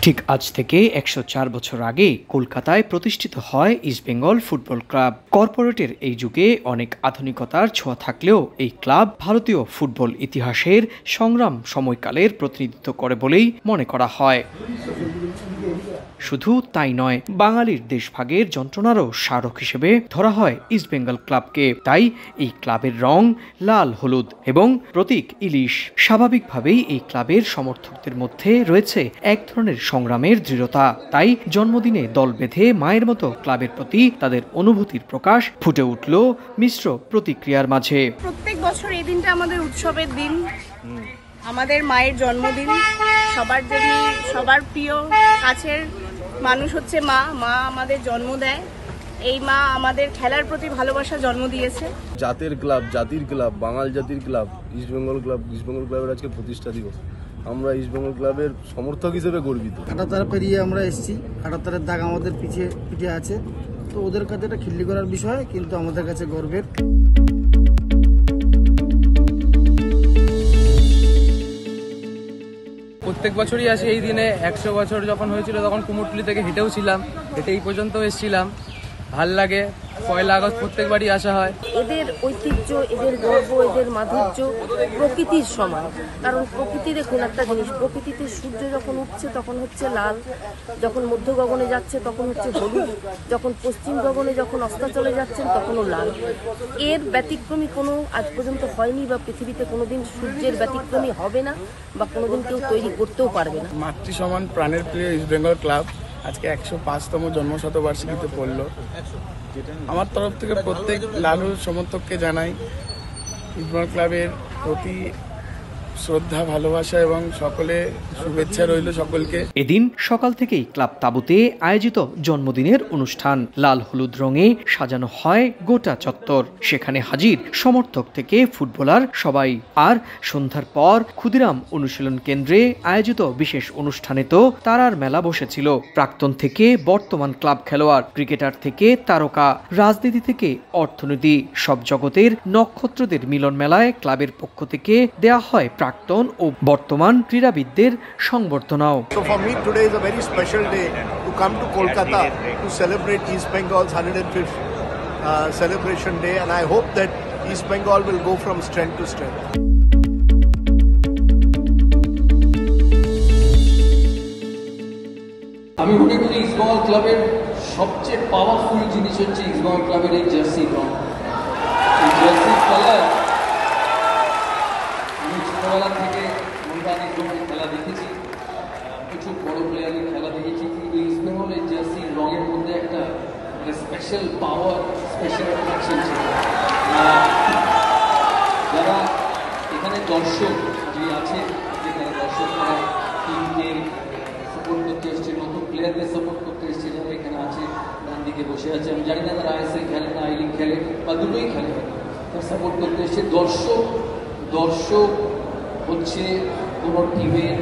ঠিক আজ থেকে ১০৪ বছর আগে কলকাতায় প্রতিষ্ঠিত হয় ইস্টবেঙ্গল ফুটবল ক্লাব। কর্পোরেটের এই যুগে অনেক আধুনিকতার ছোঁয়া থাকলেও এই ক্লাব ভারতীয় ফুটবল ইতিহাসের সংগ্রাম সময়কালের প্রতিনিধিত্ব করে বলেই মনে করা হয়। শুধু তাই নয়, বাঙালির দেশভাগের যন্ত্রণারও স্মারক হিসেবে ধরা হয় ইস্টবেঙ্গল ক্লাবকে। তাই এই ক্লাবের রং লাল হলুদ এবং প্রতীক ইলিশ। স্বাভাবিকভাবেই এই ক্লাবের সমর্থকদের মধ্যে রয়েছে এক ধরনের সংগ্রামের দৃঢ়তা। তাই জন্মদিনে দল বেঁধে মায়ের মতো ক্লাবের প্রতি তাদের অনুভূতির প্রকাশ ফুটে উঠল মিশ্র প্রতিক্রিয়ার মাঝে। প্রত্যেক বছর এই দিনটা আমাদের উৎসবের দিন, আমাদের মায়ের জন্মদিন। সবার জন্য সবার প্রিয় কাছের মানুষ হচ্ছে মা। মা আমাদের জন্ম দেয়, এই মা আমাদের খেলার প্রতি ভালোবাসা জন্ম দিয়েছে। জাতির ক্লাব, বাঙাল জাতির ক্লাব ইস্টবেঙ্গল ক্লাবের আজকে প্রতিষ্ঠা দিবস। আমরা ইস্টবেঙ্গল ক্লাবের সমর্থক হিসেবে গর্বিত। ৭৮ পেরিয়ে আমরা এসেছি, ৭৮-এর দাগ আমাদের পিঠে আছে, তো ওদের কাছে এটা খিল্লি করার বিষয়, কিন্তু আমাদের কাছে গর্বের। প্রত্যেক বছরই আসি এই দিনে। ১০০ বছর যখন হয়েছিল তখন কুমোরটুলি থেকে হেঁটেও ছিলাম, হেঁটে এই পর্যন্ত এসেছিলাম। ভাল লাগে। ১লা আগস্ট প্রত্যেকবারই আসা হয়। এদের ঐতিহ্য, এদের গর্ব, এদের মাধুর্য প্রকৃতির সমান। কারণ প্রকৃতি দেখুন একটা জিনিস, প্রকৃতিতে সূর্য যখন উঠছে তখন হচ্ছে লাল, যখন মধ্য গগনে যাচ্ছে তখন হচ্ছে হলুদ, যখন পশ্চিম গগনে যখন অস্তাচলে যাচ্ছেন তখনও লাল। এর ব্যতিক্রমী কোনো আজ পর্যন্ত হয়নি, বা পৃথিবীতে কোনোদিন সূর্যের ব্যতিক্রমী হবে না, বা কোনোদিন কেউ তৈরি করতেও পারবে না। মাতৃ সমান প্রাণের প্রিয় ইস্টবেঙ্গল ক্লাব আজকে ১০৫তম জন্মশতবার্ষিকীতে পড়ল। আমার তরফ থেকে প্রত্যেক লালু সমর্থককে জানাই ইস্টবেঙ্গল ক্লাবের প্রতি শ্রদ্ধা, ভালোবাসা এবং সকলে শুভেচ্ছা রইল সকলকে। এদিন সকাল থেকেই ক্লাব তাঁবুতে আয়োজিত জন্মদিনের অনুষ্ঠান। লাল হলুদ রঙে সাজানো হয় গোটা চত্বর। সেখানে হাজির সমর্থক থেকে ফুটবলার সবাই। আর সন্ধ্যার পর ক্ষুদিরাম অনুশীলন কেন্দ্রে আয়োজিত বিশেষ অনুষ্ঠানে তো তারার মেলা বসেছিল। প্রাক্তন থেকে বর্তমান ক্লাব খেলোয়াড়, ক্রিকেটার থেকে তারকা, রাজনীতি থেকে অর্থনীতি, সব জগতের নক্ষত্রদের মিলন মেলায় ক্লাবের পক্ষ থেকে দেয়া হয় প্রাক্তন ও বর্তমান ক্রীড়াবিদদের সংবর্ধনাও। So for me today is a very special day to come to Kolkata to celebrate East Bengal's 105th celebration day, and I hope that East Bengal will go from strength to strength. আমি মনে করি ইস্টবেঙ্গল ক্লাবের সবচেয়ে powerful জিনিস হচ্ছে ইস্টবেঙ্গল ক্লাবের এই jersey রং, এই জার্সি কালার। আমি ছোটবেলা থেকে খেলা দেখেছি, প্রচুর বড় প্লেয়ারের খেলা দেখেছি, কিন্তু ইস্টবেঙ্গলের জার্সি রঙের মধ্যে একটা স্পেশাল পাওয়ার, স্পেশাল অ্যাট্রাকশন ছিল। যারা এখানে দর্শক যে আছে, যেখানে দর্শকরা টিমকে সাপোর্ট করতে এসছে, নতুন প্লেয়ারদের সাপোর্ট করতে এসছে, যারা এখানে আছে ডান দিকে বসে আছে, আমি জানি না তারা আইএসএল খেলে না আই লিগ খেলে বা দুটোই খেলে, তারা সাপোর্ট করতে এসছে। দর্শক হচ্ছে কোনো টিমের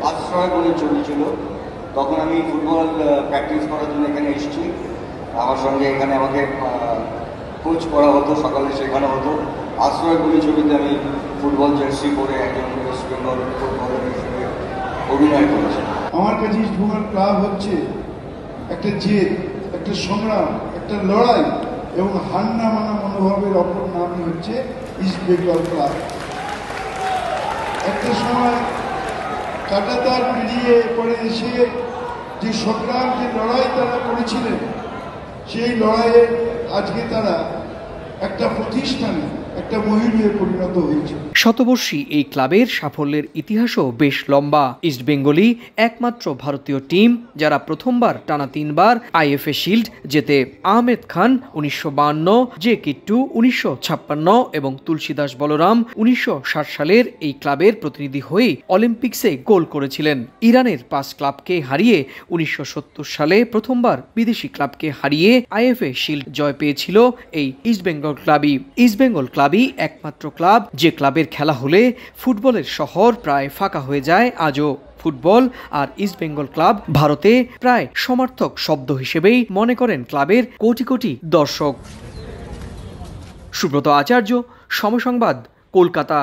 আশ্রয় বলে চলেছিল। তখন আমি ফুটবল প্র্যাকটিস করার জন্য এখানে এসেছি। আমার সঙ্গে এখানে আমাকে কোচ করা হতো, সকালে শেখানো হতো। আশ্রয় বলে ছবিতে আমি ফুটবল জার্সি পরে একজন ওয়েস্ট বেঙ্গল ফুটবলার হিসেবে অভিনয় করেছি। আমার কাছে ইস্টবেঙ্গল ক্লাব হচ্ছে একটা জেদ, একটা সংগ্রাম, একটা লড়াই এবং হার না মানা মনোভাবের অপর নামই হচ্ছে ইস্টবেঙ্গল ক্লাব। একটা সময় কাঁটাতার পেরিয়ে পরে এসে যে সংগ্রাম, যে লড়াই তারা করেছিলেন, সেই লড়াইয়ে আজকে তারা একটা প্রতিষ্ঠানে, একটা মহিলায় পরিণত হয়েছে। শতবর্ষী এই ক্লাবের সাফল্যের ইতিহাসও বেশ লম্বা। ইস্টবেঙ্গলই একমাত্র ভারতীয় টিম যারা প্রথমবার টানা 3বার আইএফএ শিল্ড জেতে। আহমেদ খান ১৯৫২, জে কিট্টু ১৯৫৬ এবং তুলসীদাস বলরাম ১৯৬০ সালের এই ক্লাবের প্রতিনিধি হয়ে অলিম্পিক্সে গোল করেছিলেন। ইরানের 5 ক্লাবকে হারিয়ে ১৯৭০ সালে প্রথমবার বিদেশি ক্লাবকে হারিয়ে আইএফএ শিল্ড জয় পেয়েছিল এই ইস্টবেঙ্গল ক্লাবই। ইস্টবেঙ্গল ক্লাবই একমাত্র ক্লাব যে ক্লাবের খেলা হলে ফুটবলের শহর প্রায় ফাঁকা হয়ে যায় আজও। ফুটবল আর ইস্টবেঙ্গল ক্লাব ভারতে প্রায় সমার্থক শব্দ হিসেবেই মনে করেন ক্লাবের কোটি কোটি দর্শক। সুব্রত আচার্য, সময় সংবাদ, কলকাতা।